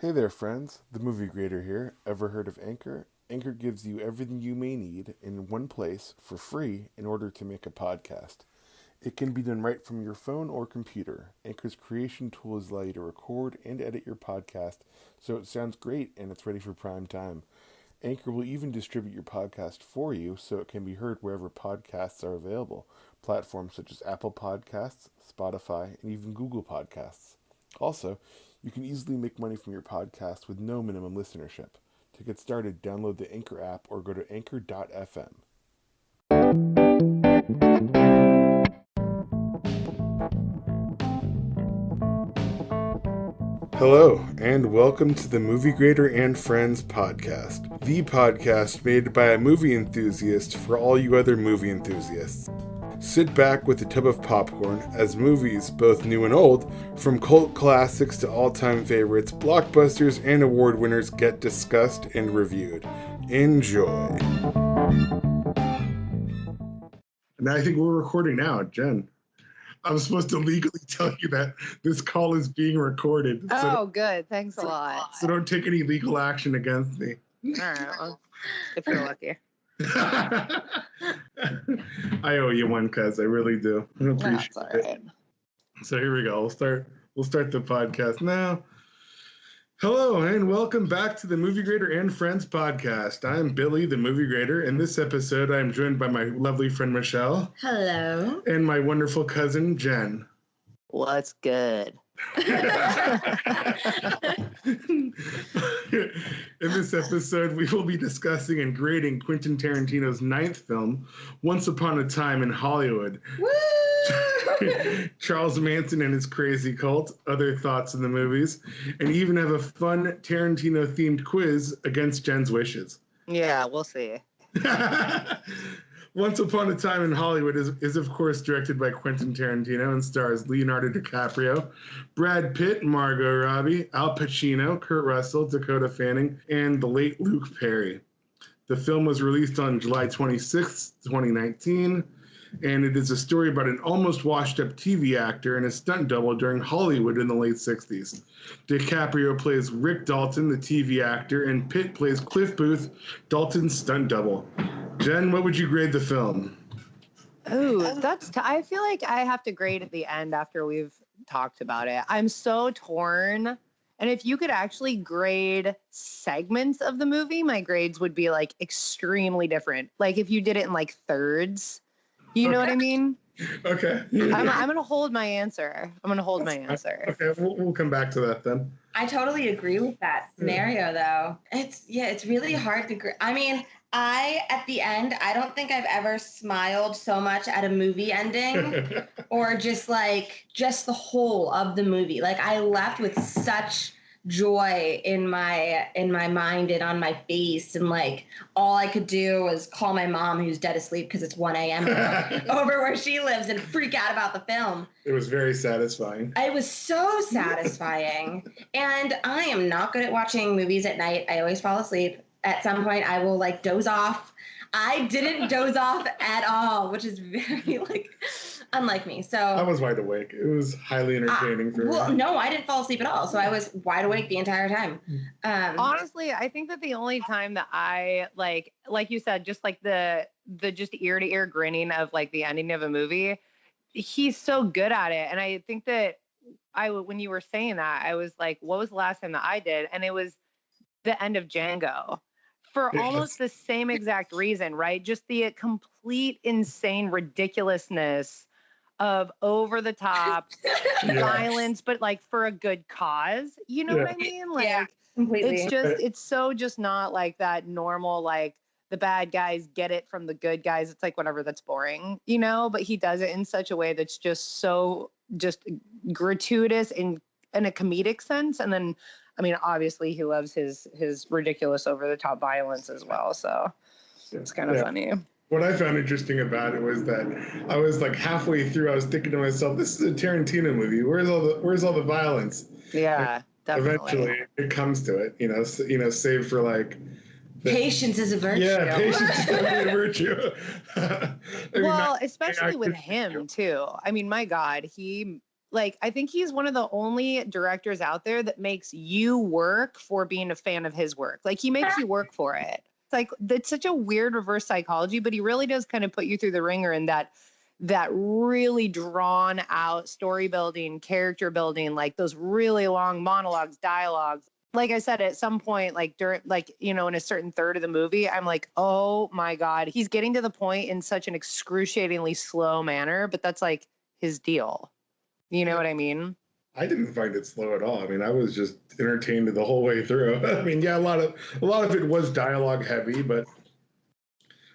Hey there, friends. The Movie Grader here. Ever heard of Anchor? Anchor gives you everything you may need in one place for free in order to make a podcast. It can be done right from your phone or computer. Anchor's creation tools allow you to record and edit your podcast so it sounds great and it's ready for prime time. Anchor will even distribute your podcast for you so it can be heard wherever podcasts are available. Platforms such as Apple Podcasts, Spotify, and even Google Podcasts. Also, you can easily make money from your podcast with no minimum listenership. To get started, download the Anchor app or go to anchor.fm. Hello, and welcome to the Movie Grader and Friends podcast, the podcast made by a movie enthusiast for all you other movie enthusiasts. Sit back with a tub of popcorn as movies, both new and old, from cult classics to all-time favorites, blockbusters, and award winners get discussed and reviewed. Enjoy. And I think we're recording now, Jen. I'm supposed to legally tell you that this call is being recorded. Oh, good. Thanks a lot. So don't take any legal action against me. All right. Well, if you're lucky. I owe you one, cuz I really do. I appreciate That's all right. it. So here we go. We'll start the podcast now. Hello and welcome back to the Movie Grader and Friends podcast. I'm Billy, the Movie Grader. In this episode, I'm joined by my lovely friend Michelle. Hello. And my wonderful cousin Jen. What's good? In this episode, we will be discussing and grading Quinten Tarantino's 9th film, Once Upon a Time in Hollywood. Woo! Charles Manson and his crazy cult, other thoughts in the movies, and even have a fun Tarantino-themed quiz against Jen's wishes. Yeah, we'll see. Once Upon a Time in Hollywood is of course directed by Quentin Tarantino and stars Leonardo DiCaprio, Brad Pitt, Margot Robbie, Al Pacino, Kurt Russell, Dakota Fanning, and the late Luke Perry. The film was released on July 26, 2019, and it is a story about an almost washed-up TV actor and a stunt double during Hollywood in the late 60s. DiCaprio plays Rick Dalton, the TV actor, and Pitt plays Cliff Booth, Dalton's stunt double. Jen, what would you grade the film? Ooh, I feel like I have to grade at the end after we've talked about it. I'm so torn. And if you could actually grade segments of the movie, my grades would be like extremely different. Like if you did it in like thirds, you know what I mean? Okay. I'm going to hold my answer. Okay, we'll come back to that then. I totally agree with that scenario, though. It's really hard to I mean, at the end, I don't think I've ever smiled so much at a movie ending or just the whole of the movie. Like I left with such joy in my mind and on my face, and like all I could do was call my mom, who's dead asleep because it's 1 a.m. over where she lives, and freak out about the film. It was very satisfying. It was so satisfying. And I am not good at watching movies at night. I always fall asleep. At some point I will like doze off. I didn't doze off at all, which is very unlike me. So I was wide awake. It was highly entertaining for me. Well, no, I didn't fall asleep at all. So I was wide awake the entire time. Honestly, I think that the only time that I like you said, just like the just ear to ear grinning of like the ending of a movie, he's so good at it. And I think that when you were saying that, I was like, what was the last time that I did? And it was the end of Django. For almost the same exact reason, right? Just the complete insane ridiculousness of over the top violence, but like for a good cause. You know what I mean? Like, yeah, completely. It's so just not like that normal, like the bad guys get it from the good guys. It's like whatever, that's boring, you know? But he does it in such a way that's just so just gratuitous in a comedic sense. And then I mean, obviously, he loves his ridiculous over-the-top violence as well, so it's kind of funny. What I found interesting about it was that I was like halfway through, I was thinking to myself, "This is a Tarantino movie. Where's all the violence?" Yeah, definitely. Eventually, it comes to it, you know, save for like patience is a virtue. Yeah, patience is definitely a virtue. Well, especially with him too. I mean, my God, he like, I think he's one of the only directors out there that makes you work for being a fan of his work. Like, he makes you work for it. It's like, that's such a weird reverse psychology, but he really does kind of put you through the ringer in that really drawn out story building, character building, like those really long monologues, dialogues. Like I said, at some point, like during, like, you know, in a certain third of the movie, I'm like, oh my God, he's getting to the point in such an excruciatingly slow manner, but that's like his deal. You know what I mean? I didn't find it slow at all. I mean, I was just entertained the whole way through. I mean, yeah, a lot of it was dialogue heavy, but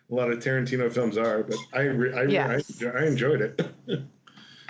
a lot of Tarantino films are. But I enjoyed it.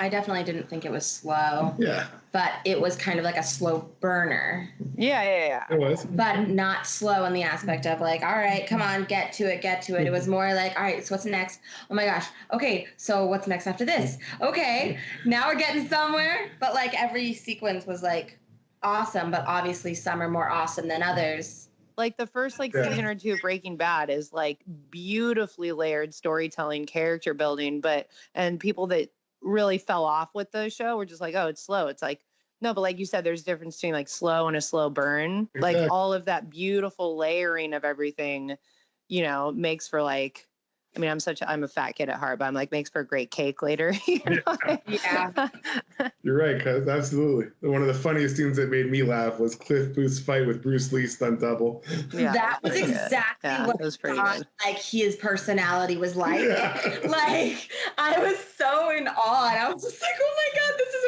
I definitely didn't think it was slow. Yeah. But it was kind of like a slow burner. Yeah. It was. But not slow in the aspect of like, all right, come on, get to it. It was more like, all right, so what's next? Oh my gosh. Okay, so what's next after this? Okay, now we're getting somewhere. But like every sequence was like awesome, but obviously some are more awesome than others. Like the first like season or two of Breaking Bad is like beautifully layered storytelling, character building, and people that really fell off with the show were just like, oh, it's slow. It's like, no, but like you said, there's a difference between like slow and a slow burn. Exactly. Like all of that beautiful layering of everything, you know, makes for like, I mean, I'm a fat kid at heart, but I'm like, makes for a great cake later. You know? Yeah. You're right, cuz absolutely. One of the funniest scenes that made me laugh was Cliff Booth's fight with Bruce Lee's stunt double. Yeah, that was exactly what was pretty I thought, good. like his personality was like. Yeah. Like I was so in awe, and I was just like, "Oh my God, this is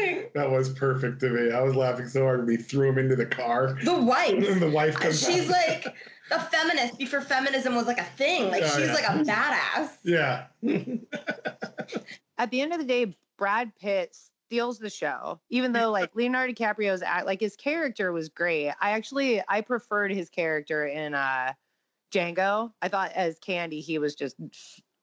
amazing!" That was perfect to me. I was laughing so hard when he threw him into the car. The wife, And the wife comes she's out. like a feminist before feminism was like a thing. Like she's like a badass. Yeah. At the end of the day, Brad Pitt steals the show, even though like Leonardo DiCaprio's like his character was great. I preferred his character in Django. I thought as Candy, he was just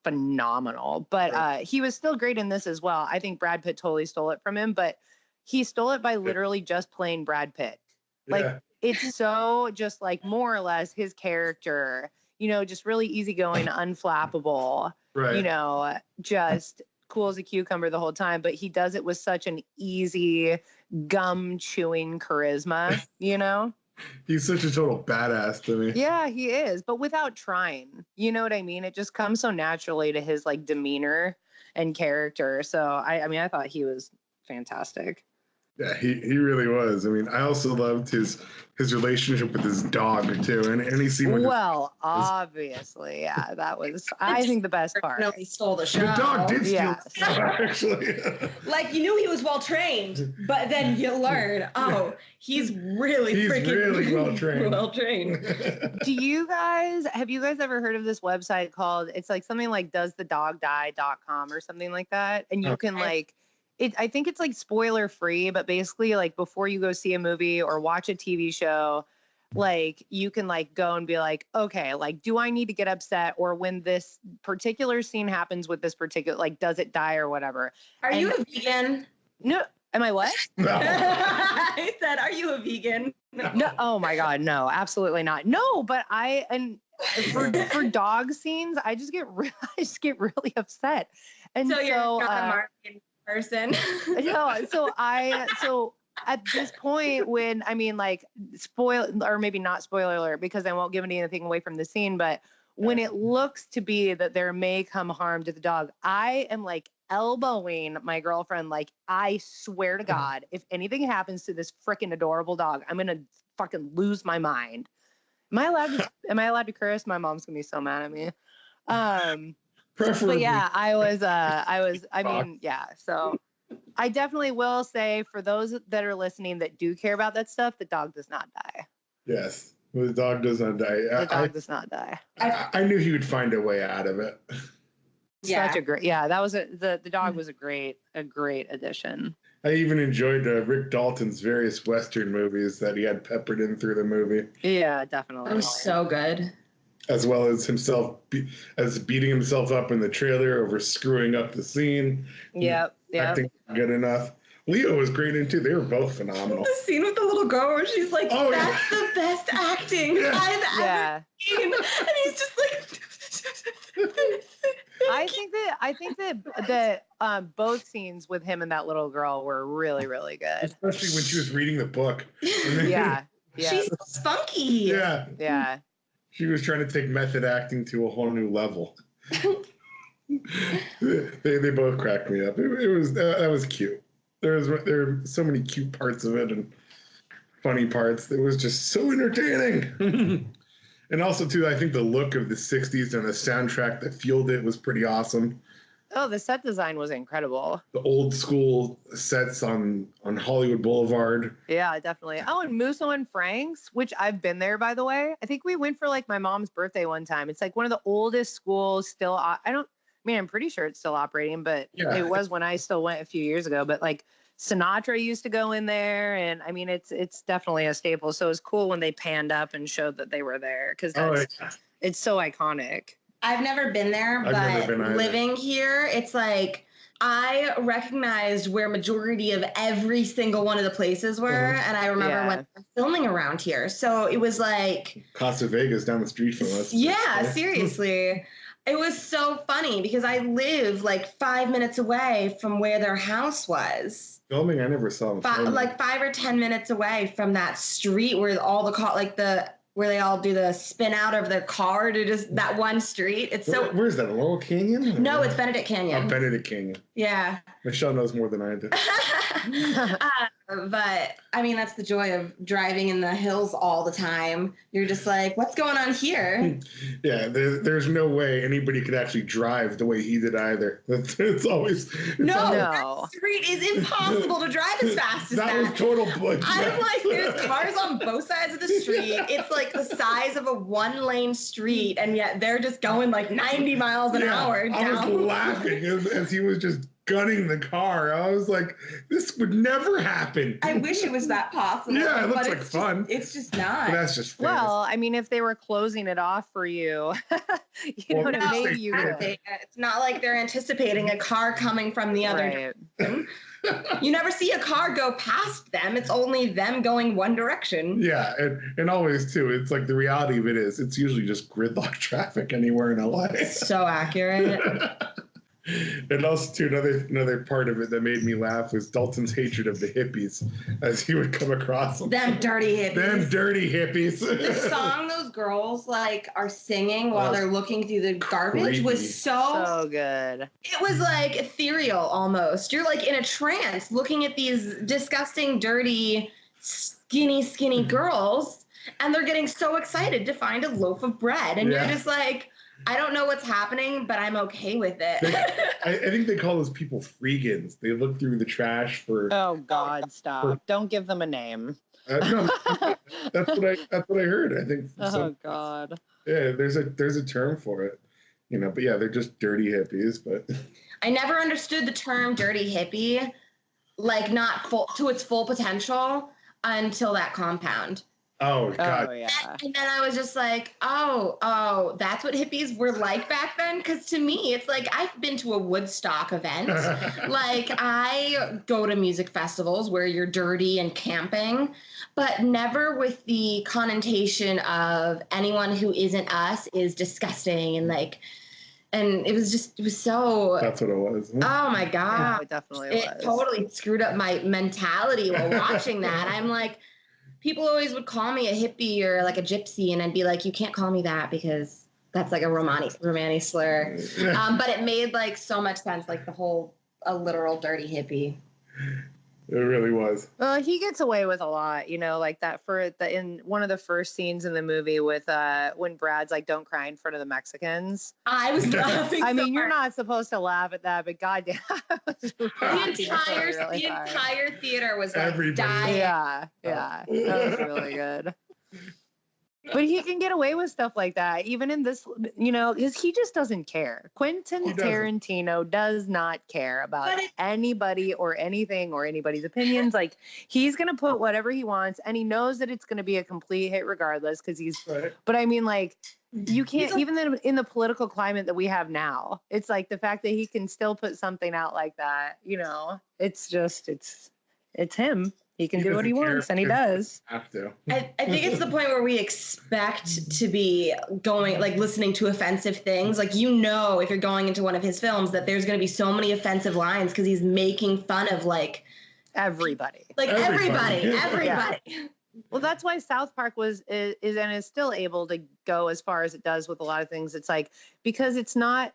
phenomenal, but he was still great in this as well. I think Brad Pitt totally stole it from him, but he stole it by literally just playing Brad Pitt. Like it's so just like more or less his character, you know, just really easygoing, unflappable, Right. you know, just cool as a cucumber the whole time, but he does it with such an easy gum chewing charisma, you know? He's such a total badass to me. Yeah, he is, but without trying. You know what I mean? It just comes so naturally to his like demeanor and character. So I mean, I thought he was fantastic. Yeah, he really was. I mean, I also loved his relationship with his dog too. And any scene with Well, obviously, yeah, that was I think the best part. No, he stole the show. the dog did steal Yes. the show, actually. Like you knew he was well trained, but then you learn, oh, he's really really well trained. Well trained. Have you guys ever heard of this website called, it's like something like doesthedogdie.com or something like that? And you can like, I think it's like spoiler free, but basically like before you go see a movie or watch a TV show, like you can like go and be like, okay, like, do I need to get upset? Or when this particular scene happens with this particular, like, does it die or whatever? Are you a vegan? No. Am I what? No. I said, are you a vegan? No. Oh my God. No, absolutely not. No, but for dog scenes, I just get really upset. And so you're not a Martian person. So at this point when, I mean, like or maybe not spoiler alert because I won't give anything away from the scene, but when it looks to be that there may come harm to the dog, I am like elbowing my girlfriend. Like, I swear to God, if anything happens to this freaking adorable dog, I'm going to fucking lose my mind. Am I allowed to curse? My mom's going to be so mad at me. Preferably. But yeah, I mean, yeah. So I definitely will say for those that are listening that do care about that stuff, the dog does not die. Yes. The dog does not die. The dog does not die. I knew he would find a way out of it. Such a great, that was the dog was a great addition. I even enjoyed Rick Dalton's various Western movies that he had peppered in through the movie. Yeah, definitely. That was so good. As well as himself beating himself up in the trailer over screwing up the scene. Yep. Acting good enough. Leo was great in too. They were both phenomenal. The scene with the little girl where she's like, Oh, that's the best acting I've ever seen. And he's just like... I think that both scenes with him and that little girl were really, really good. Especially when she was reading the book. Yeah. She's so spunky. Yeah. Yeah. She was trying to take method acting to a whole new level. they both cracked me up. It was that was cute. There were so many cute parts of it and funny parts. It was just so entertaining. And also too, I think the look of the '60s and the soundtrack that fueled it was pretty awesome. Oh, the set design was incredible. The old school sets on Hollywood Boulevard. Yeah, definitely. Oh, and Musso and Frank's, which I've been there, by the way. I think we went for like my mom's birthday one time. It's like one of the oldest schools still. I'm pretty sure it's still operating, but it was when I still went a few years ago. But like Sinatra used to go in there, and I mean, it's definitely a staple. So it was cool when they panned up and showed that they were there because it's so iconic. I've never been there, but living here, it's like I recognized where majority of every single one of the places were, and I remember when they were filming around here. So it was like Casa Vegas down the street from us. Yeah, seriously. It was so funny because I live like 5 minutes away from where their house was. Filming, I never saw them. Like 5 or 10 minutes away from that street where all the where they all do the spin out of their car to just that one street. It's where's that? Laurel Canyon? No, it's Benedict Canyon. Oh, Benedict Canyon. Yeah. Michelle knows more than I do. But I mean, that's the joy of driving in the hills all the time. You're just like, what's going on here? Yeah, there's no way anybody could actually drive the way he did either. It's always that street is impossible to drive as fast as that. That was total bullshit. I'm like, there's cars on both sides of the street. It's like the size of a 1-lane street, and yet they're just going like 90 miles an hour down. I was laughing as he was just gunning the car. I was like, this would never happen. I wish it was that possible. Yeah, it looks like fun. It's just not. But that's just fair. Well, I mean, if they were closing it off for you, maybe you would. It's not like they're anticipating a car coming from the other direction. You never see a car go past them. It's only them going one direction. Yeah, and always too. It's like the reality of it is it's usually just gridlock traffic anywhere in LA. So accurate. And also, too, another part of it that made me laugh was Dalton's hatred of the hippies as he would come across them. Them dirty hippies. The song those girls are singing while they're looking through the garbage was so good. It was like ethereal almost. You're like in a trance looking at these disgusting, dirty, skinny girls, and they're getting so excited to find a loaf of bread, and you're just like, I don't know what's happening, but I'm okay with it. I think they call those people freegans. They look through the trash for. Oh God! Stop! Don't give them a name. No, that's what I heard. I think. God. Yeah, there's a term for it, But yeah, they're just dirty hippies. But I never understood the term "dirty hippie," not full to its full potential until that compound. Oh God! Oh, yeah. And then I was just like, oh, that's what hippies were like back then. Because to me, it's like I've been to a Woodstock event. I go to music festivals where you're dirty and camping, but never with the connotation of anyone who isn't us is disgusting and And it was so. That's what it was. Oh my God! Yeah, it definitely was. It totally screwed up my mentality while watching that. I'm like. People always would call me a hippie or a gypsy, and I'd be like, you can't call me that because that's a romantic slur. But it made so much sense, a literal dirty hippie. It really was. Well, he gets away with a lot, in one of the first scenes in the movie with when Brad's don't cry in front of the Mexicans. I was laughing. I mean, you're not supposed to laugh at that, but goddamn, the entire theater was dying. Yeah, that was really good. But he can get away with stuff like that, even in this, because he just doesn't care. Quinten Tarantino does not care about anybody or anything or anybody's opinions. He's going to put whatever he wants, and he knows that it's going to be a complete hit regardless, because he's, but I mean, you can't, even in the political climate that we have now, it's the fact that he can still put something out like that, it's just, it's him. He can do what he wants, and he does. I think it's the point where we expect to be going, like, listening to offensive things. Like, you know, if you're going into one of his films, that there's going to be so many offensive lines because he's making fun of, like, everybody. Like, everybody. Yeah. Well, that's why South Park is and is still able to go as far as it does with a lot of things. It's like, because it's not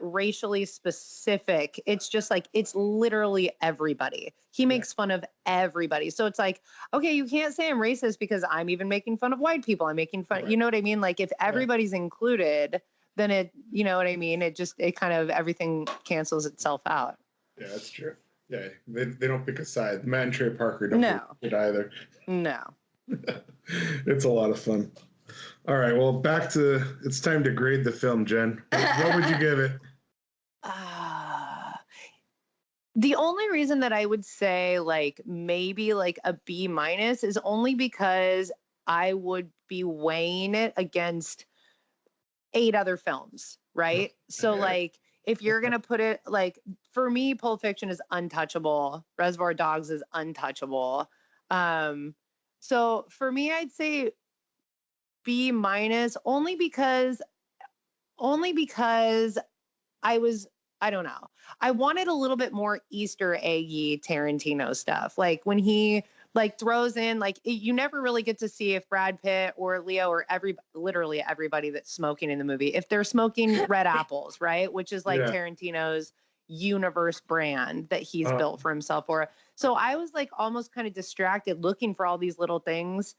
racially specific. It's just like, it's literally everybody. He makes fun of everybody. So it's like, okay, you can't say I'm racist because I'm even making fun of white people. I'm making fun. Right. You know what I mean? Like, if everybody's included, then it, you know what I mean? It kind of, everything cancels itself out. Yeah, that's true. Yeah, they don't pick a side. Matt and Trey Parker don't pick it either. No. It's a lot of fun. All right, well, back to, it's time to grade the film, Jen. What would you give it? The only reason that I would say, like, maybe like a B- is only because I would be weighing it against 8 other films, right? So, like, if you're going to put it, like, for me, Pulp Fiction is untouchable. Reservoir Dogs is untouchable. So for me, I'd say B- only because I don't know. I wanted a little bit more Easter eggy Tarantino stuff. Like, when he, like, throws in, like, you never really get to see if Brad Pitt or Leo or literally everybody that's smoking in the movie, if they're smoking red apples, right? Which is like Tarantino's universe brand that he's built for himself. So I was, like, almost kind of distracted looking for all these little things,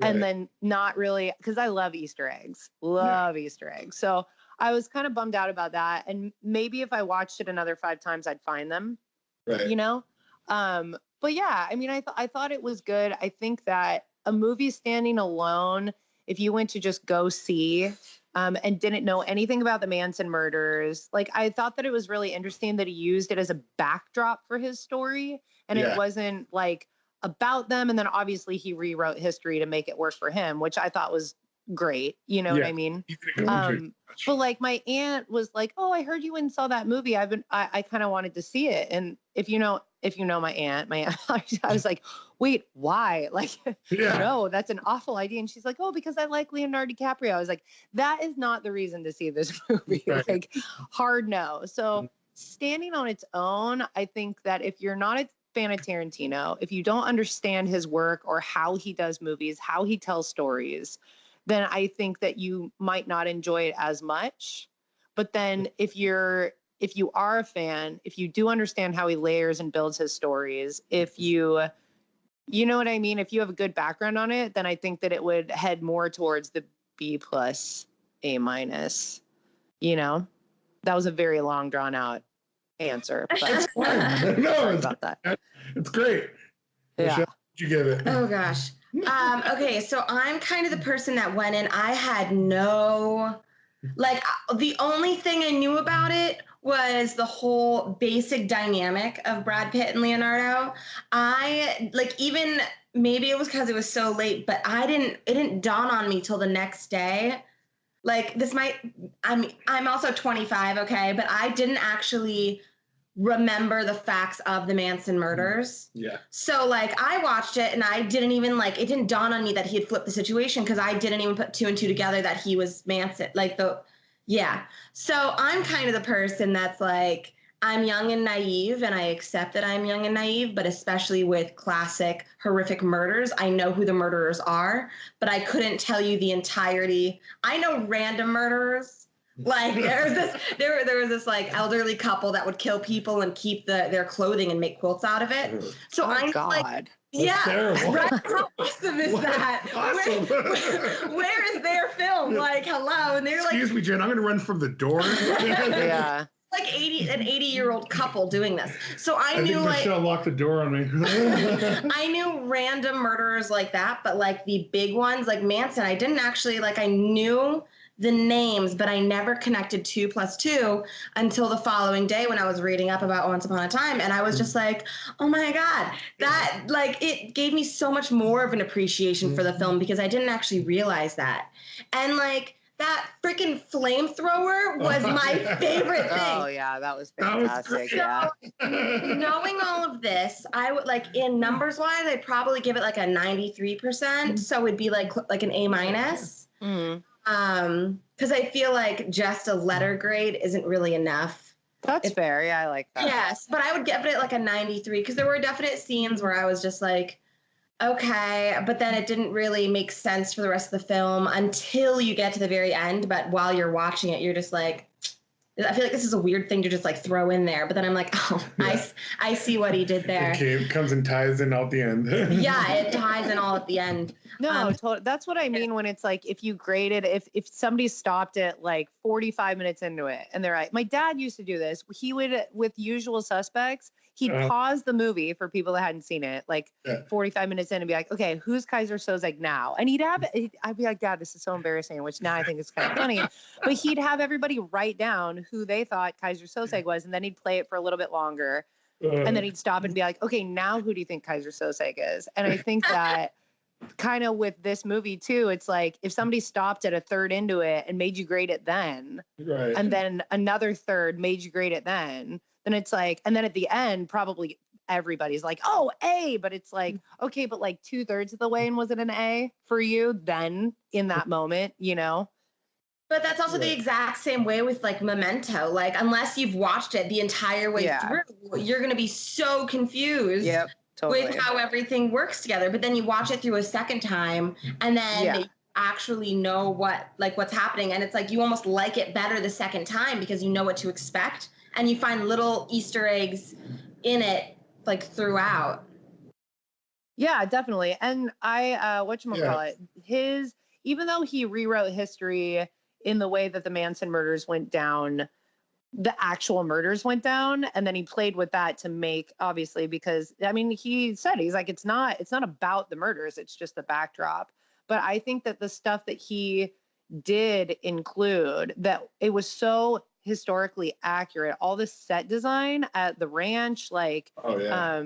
and then not really, because I love Easter eggs. Easter eggs. So I was kind of bummed out about that. And maybe if I watched it another 5 times, I'd find them, you know? But yeah, I mean, I thought it was good. I think that a movie standing alone, if you went to just go see and didn't know anything about the Manson murders, like, I thought that it was really interesting that he used it as a backdrop for his story. And it wasn't, like, about them. And then obviously he rewrote history to make it work for him, which I thought was great. You know what I mean? But, like, my aunt was like, "Oh, I heard you went and saw that movie. I kind of wanted to see it." And if you know my aunt, I was like, "Wait, why?" Like, no, that's an awful idea. And she's like, "Oh, because I like Leonardo DiCaprio." I was like, that is not the reason to see this movie. Like, hard no. So standing on its own, I think that if you're not a fan of Tarantino, if you don't understand his work or how he does movies, how he tells stories, then I think that you might not enjoy it as much. But then if you are a fan, if you do understand how he layers and builds his stories, if you know what I mean, if you have a good background on it, then I think that it would head more towards the B+, A-. You know, that was a very long, drawn out answer. But sorry about that. It's great. Yeah. Michelle, what'd you give it? Oh gosh. Okay, so I'm kind of the person that went in. I had no, like, the only thing I knew about it was the whole basic dynamic of Brad Pitt and Leonardo. I, like, even maybe it was because it was so late, but it didn't dawn on me till the next day. Like, I'm also 25, okay, but I didn't actually remember the facts of the Manson murders. Yeah. So, like, I watched it and I didn't even, like, it didn't dawn on me that he had flipped the situation because I didn't even put 2 and 2 together that he was Manson. So I'm kind of the person that's like, I'm young and naive, and I accept that I'm young and naive, but especially with classic horrific murders, I know who the murderers are, but I couldn't tell you the entirety. I know random murderers. Like, there was this like elderly couple that would kill people and keep their clothing and make quilts out of it. So I'm like, yeah, right? How awesome is that? Awesome. Where is their film? Like, hello, and they're like, excuse me, Jen, I'm gonna run from the door. Yeah. Like an 80-year-old couple doing this. So I knew, think Michelle locked the door on me. I knew random murderers like that, but like the big ones, like Manson, I didn't actually, like, I knew the names, but I never connected 2 + 2 until the following day when I was reading up about Once Upon a Time. And I was just like, oh my God, that, like, it gave me so much more of an appreciation for the film because I didn't actually realize that. And, like, that freaking flamethrower was my favorite thing. Oh yeah, that was fantastic. So, knowing all of this, I would like in numbers wise, I'd probably give it like a 93%. So it'd be like an A-. Because I feel like just a letter grade isn't really enough. That's fair. Yeah, I like that. Yes, but I would give it like a 93 because there were definite scenes where I was just like, okay, but then it didn't really make sense for the rest of the film until you get to the very end. But while you're watching it, you're just like, I feel like this is a weird thing to just like throw in there. But then I'm like, oh, yeah. I see what he did there. The cave comes and ties in at the end. Yeah, it ties in all at the end. No, that's what I mean when it's like, if you graded, if somebody stopped it like 45 minutes into it and they're like, my dad used to do this. He would, with Usual Suspects, he'd pause the movie for people that hadn't seen it, like 45 minutes in and be like, okay, who's Kaiser Sozek now? And I'd be like, Dad, this is so embarrassing, which now I think is kind of funny. But he'd have everybody write down who they thought Kaiser Sozek was, and then he'd play it for a little bit longer. And then he'd stop and be like, okay, now who do you think Kaiser Sozek is? And I think that kind of with this movie too, it's like if somebody stopped at a third into it and made you grade it then, and then another third made you grade it then it's like, and then at the end, probably everybody's like, oh, A, but it's like, okay, but like 2/3 of the way, and was it an A for you then in that moment, you know? But that's also the exact same way with like Memento. Like, unless you've watched it the entire way through, you're going to be so confused with how everything works together. But then you watch it through a second time and then you actually know what's happening. And it's like, you almost like it better the second time because you know what to expect. And you find little Easter eggs in it, like throughout. Yeah, definitely. And even though he rewrote history in the way that the Manson murders went down, the actual murders went down, and then he played with that to make, obviously, because I mean, he's like, it's not about the murders, it's just the backdrop. But I think that the stuff that he did include, that it was so historically accurate, all the set design at the ranch, like which, by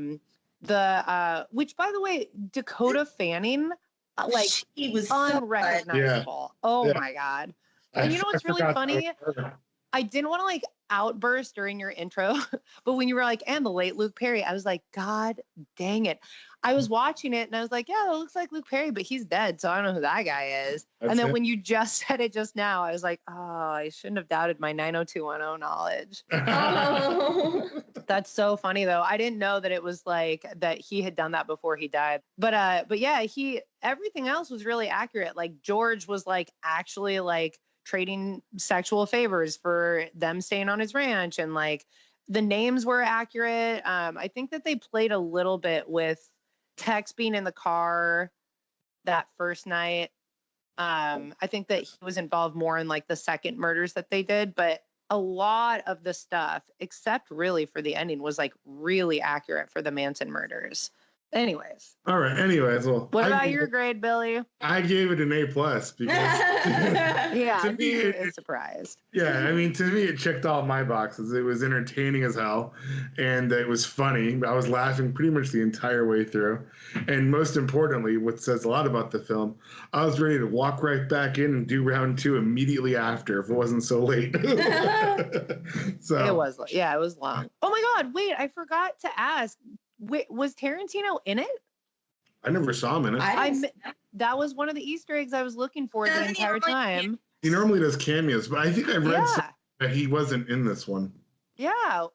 the way, Dakota Fanning, like, he was unrecognizable. My God. And you know what's really funny? I didn't want to like outburst during your intro, but when you were like, and the late Luke Perry, I was like, God dang it. I was watching it and I was like, yeah, it looks like Luke Perry, but he's dead, so I don't know who that guy is. And then when you just said it just now, I was like, oh, I shouldn't have doubted my 90210 knowledge. That's so funny though. I didn't know that it was like that he had done that before he died. But yeah, everything else was really accurate. Like George was like actually like trading sexual favors for them staying on his ranch, and like the names were accurate. I think that they played a little bit with Tex being in the car that first night. I think that he was involved more in like the second murders that they did, but a lot of the stuff, except really for the ending, was like really accurate for the Manson murders. Anyways. All right. Anyways, well. What about your grade, Billy? I gave it an A+ because. Yeah, to me, I'm surprised. Yeah, I mean, to me, it checked all my boxes. It was entertaining as hell, and it was funny. I was laughing pretty much the entire way through, and most importantly, what says a lot about the film, I was ready to walk right back in and do round 2 immediately after if it wasn't so late. So it was long. Oh my God! Wait, I forgot to ask. Wait, was Tarantino in it? I never saw him in it. That was one of the Easter eggs I was looking for the entire time. He normally does cameos, but I think I read that he wasn't in this one. Yeah.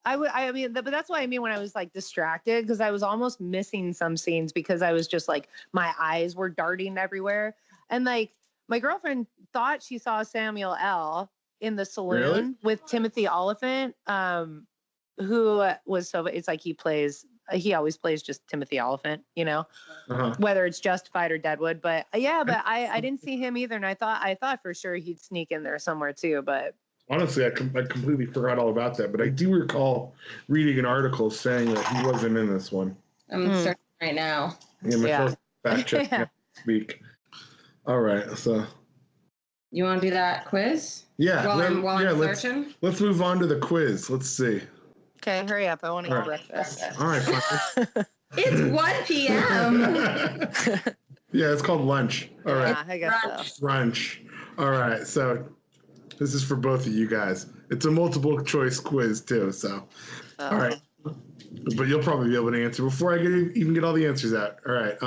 I mean, but that's what I mean when I was like distracted, because I was almost missing some scenes because I was just like, my eyes were darting everywhere. And like, my girlfriend thought she saw Samuel L. in the saloon with Timothy Olyphant, who was it's like he always plays just Timothy Olyphant, you know, whether it's Justified or Deadwood. But I didn't see him either. And I thought for sure he'd sneak in there somewhere too. But honestly, I completely forgot all about that. But I do recall reading an article saying that he wasn't in this one. I'm searching right now. Yeah, my first fact check next week. All right, so. You want to do that quiz? Yeah. While I'm searching? Let's move on to the quiz. Let's see. Okay, hurry up. I want to eat breakfast. All right, fine. It's 1 p.m. Yeah, it's called lunch. All right. Yeah, I guess so. Brunch. All right, so this is for both of you guys. It's a multiple choice quiz too, so. All right. But you'll probably be able to answer before I even get all the answers out. All right.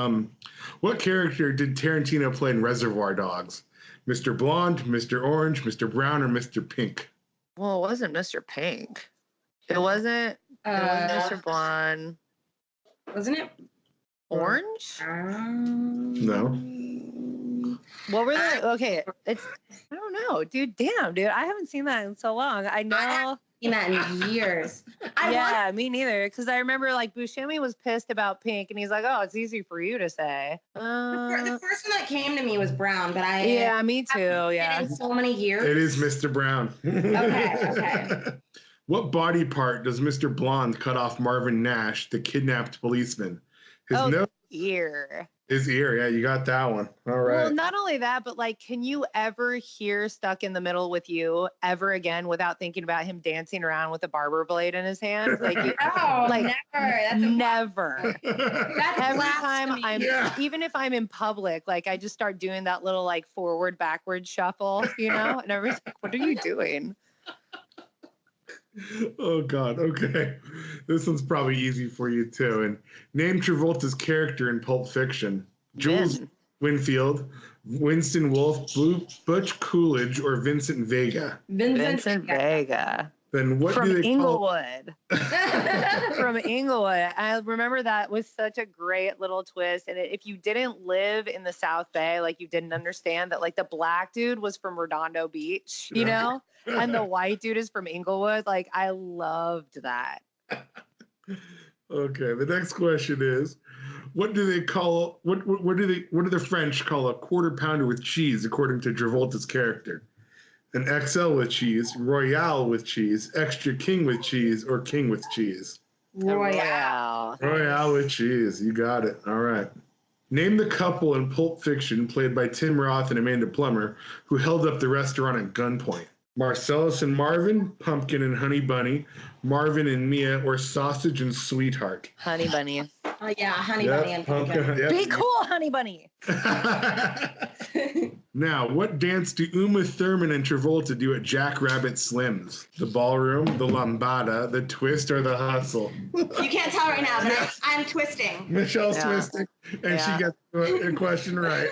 What character did Tarantino play in Reservoir Dogs? Mr. Blonde, Mr. Orange, Mr. Brown, or Mr. Pink? Well, it wasn't Mr. Pink. It wasn't Mr. Blonde. Wasn't it Orange? No. What were they? Okay, I don't know, dude. Damn, dude, I haven't seen that in so long. I know. Seen that in years. Me neither. Because I remember like Buscemi was pissed about Pink, and he's like, "Oh, it's easy for you to say." The first one that came to me was Brown, but me too. Yeah, in so many years. It is Mr. Brown. Okay. What body part does Mr. Blonde cut off Marvin Nash, the kidnapped policeman? His nose. Ear. His ear, yeah, you got that one. All right. Well, not only that, but like, can you ever hear Stuck in the Middle with You ever again without thinking about him dancing around with a barber blade in his hand? Like, never. That's never. That's Every time even if I'm in public, like I just start doing that little like forward, backward shuffle, and everybody's like, "What are you doing?" Oh, God. Okay. This one's probably easy for you, too. And name Travolta's character in Pulp Fiction. Jules Winfield, Winston Wolfe, Butch Coolidge, or Vincent Vega? Vincent Vega. Then what From do they Inglewood. From Inglewood. I remember that was such a great little twist. And if you didn't live in the South Bay, like you didn't understand that like the black dude was from Redondo Beach, and the white dude is from Inglewood. Like I loved that. Okay, the next question is, what do the French call a quarter pounder with cheese according to Travolta's character? An XL with cheese, Royale with cheese, extra king with cheese, or king with cheese? Royale. Royale with cheese. You got it. All right. Name the couple in Pulp Fiction played by Tim Roth and Amanda Plummer who held up the restaurant at gunpoint. Marcellus and Marvin, Pumpkin and Honey Bunny, Marvin and Mia, or Sausage and Sweetheart? Honey Bunny. Honey Bunny and Pumpkin. Be cool, Honey Bunny. Now, what dance do Uma Thurman and Travolta do at Jack Rabbit Slim's? The ballroom, the lambada, the twist, or the hustle? You can't tell right now, but I'm twisting. Michelle's twisting, and she gets the question right.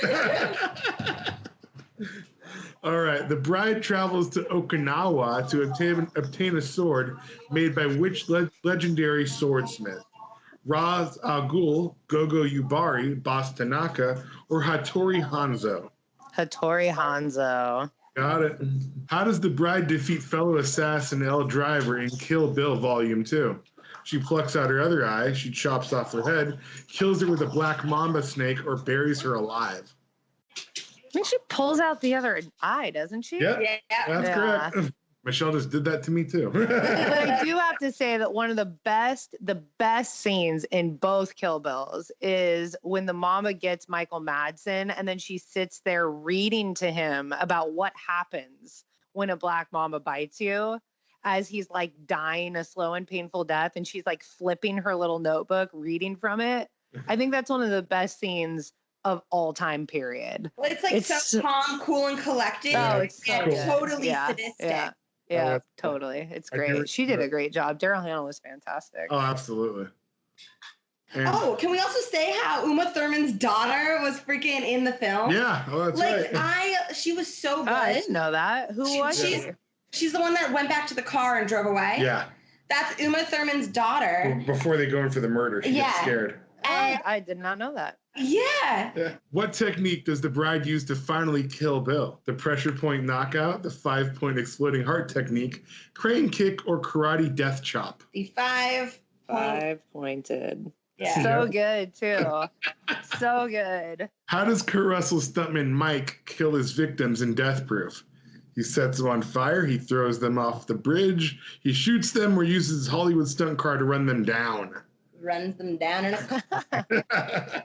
All right. The bride travels to Okinawa to obtain a sword made by which legendary swordsmith? Raz Al Ghul, Gogo Yubari, Boss Tanaka, or Hattori Hanzo? Hattori Hanzo. Got it. How does the bride defeat fellow assassin Elle Driver in Kill Bill Volume 2? She plucks out her other eye, she chops off her head, kills her with a black mamba snake, or buries her alive? I think she pulls out the other eye, doesn't she? Yeah. That's correct. Michelle just did that to me too. But I do have to say that one of the best scenes in both Kill Bills is when the mama gets Michael Madsen and then she sits there reading to him about what happens when a black mama bites you as he's like dying a slow and painful death, and she's like flipping her little notebook, reading from it. I think that's one of the best scenes of all time, period. Well, it's so calm, cool, and collected. Oh, it's so and totally sadistic. Yeah, totally. It's great. She did a great job. Daryl Hannah was fantastic. Oh, absolutely. And can we also say how Uma Thurman's daughter was freaking in the film? Yeah, that's right. She was so good. Oh, I didn't know that. Who was she? She's the one that went back to the car and drove away. Yeah. That's Uma Thurman's daughter. Before they go in for the murder, she gets scared. I did not know that. Yeah. What technique does the bride use to finally kill Bill? The pressure point knockout, the 5-point exploding heart technique, crane kick, or karate death chop? The 5-pointed. Yeah. So good, too. So good. How does Kurt Russell's stuntman Mike kill his victims in Death Proof? He sets them on fire, he throws them off the bridge, he shoots them, or uses his Hollywood stunt car to run them down. Runs them down in a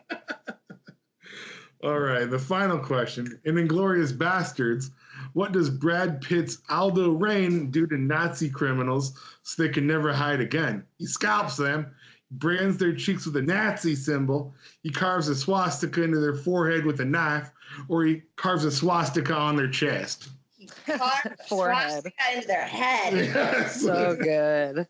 All right, the final question. In Inglourious Bastards, what does Brad Pitt's Aldo Rain do to Nazi criminals so they can never hide again? He scalps them, brands their cheeks with a Nazi symbol, he carves a swastika into their forehead with a knife, or he carves a swastika on their chest. Forehead into their head. Yes. So good.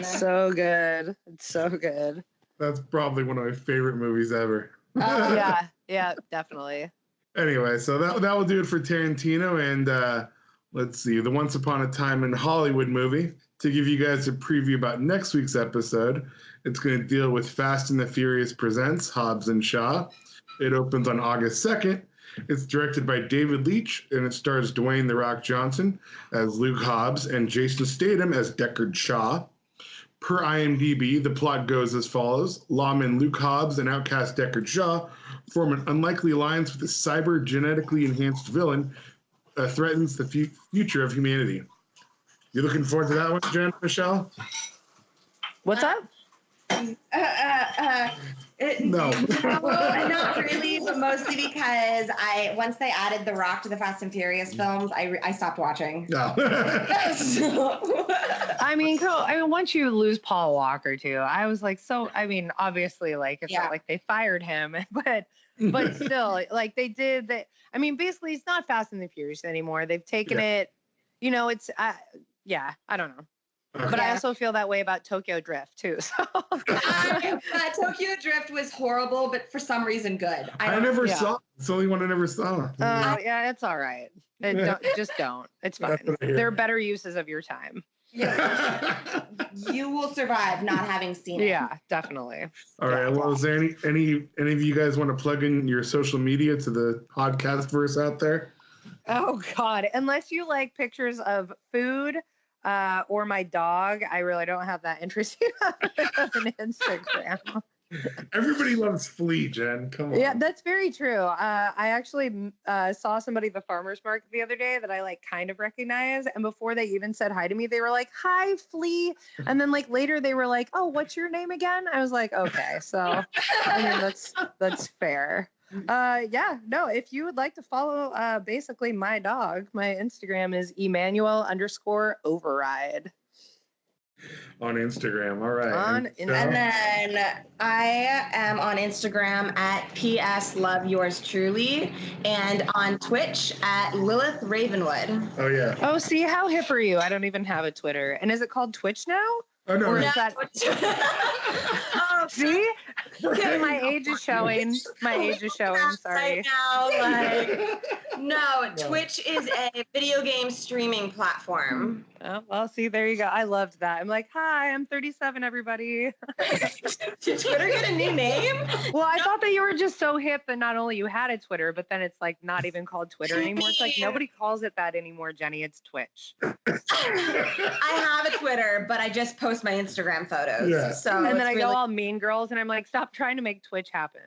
So good. It's so good. That's probably one of my favorite movies ever. Yeah, definitely. Anyway, so that will do it for Tarantino, and let's see, the Once Upon a Time in Hollywood movie. To give you guys a preview about next week's episode, it's going to deal with Fast and the Furious Presents Hobbs and Shaw. It opens on August 2nd. It's directed by David Leitch, and it stars Dwayne "The Rock" Johnson as Luke Hobbs and Jason Statham as Deckard Shaw. Per IMDb, the plot goes as follows. Lawman Luke Hobbs and outcast Deckard Shaw form an unlikely alliance with a cyber-genetically enhanced villain that threatens the future of humanity. You looking forward to that one, Jen, Michelle? What's up? No. Not really, but mostly because once they added The Rock to the Fast and Furious films, I stopped watching. No. I mean, once you lose Paul Walker too, I was like, obviously, like it's not like they fired him, but still, like they did that. I mean, basically, it's not Fast and the Furious anymore. They've taken it. It's I don't know. Okay. But I also feel that way about Tokyo Drift too. So Tokyo Drift was horrible, but for some reason good. I never saw it. It's the only one I never saw. Yeah, it's all right. Don't. It's fine. There are better uses of your time. Yeah. You will survive not having seen it. Yeah, definitely. All right. Well, is there any of you guys want to plug in your social media to the podcast verse out there? Oh God. Unless you like pictures of food or my dog, I really don't have that interesting of an Instagram. Everybody loves Flea, Jen. Come on. Yeah, that's very true. I actually saw somebody at the farmer's market the other day that I like kind of recognize. And before they even said hi to me, they were like, "Hi, Flea." And then like later they were like, "Oh, what's your name again?" I was like, "Okay." So I mean, that's fair. If you would like to follow basically my dog, my Instagram is Emmanuel_override. On Instagram, all right. And then I am on Instagram at PS Love Yours Truly, and on Twitch at Lilith Ravenwood. Oh yeah. Oh, see, how hip are you? I don't even have a Twitter. And is it called Twitch now? Oh no. Or is that... See? My age is showing. Sorry. Right now, no, Twitch is a video game streaming platform. Oh, well, see, there you go. I loved that. I'm like, hi, I'm 37, everybody. Did Twitter get a new name? Well, I thought that you were just so hip that not only you had a Twitter, but then it's like not even called Twitter anymore. It's like nobody calls it that anymore, Jenny. It's Twitch. I have a Twitter, but I just post my Instagram photos. Yeah. So and then I go all Mean Girls, and I'm like, stop trying to make Twitch happen.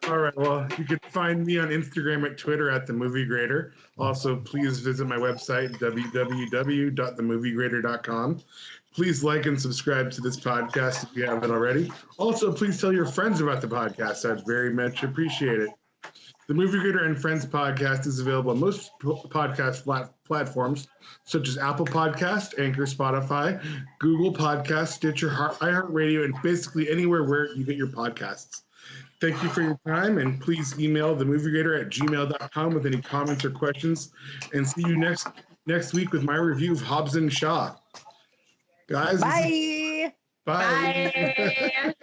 All right. Well, you can find me on Instagram at Twitter at The Movie Grader. Also, please visit my website, www.themoviegrader.com. Please like and subscribe to this podcast if you haven't already. Also, please tell your friends about the podcast. I'd very much appreciate it. The Movie Grader and Friends podcast is available on most podcast platforms, such as Apple Podcast, Anchor, Spotify, Google Podcast, Stitcher, iHeartRadio, and basically anywhere where you get your podcasts. Thank you for your time, and please email themoviegrader@gmail.com with any comments or questions. And see you next week with my review of Hobbs and Shaw. Guys. Bye. Bye. Bye.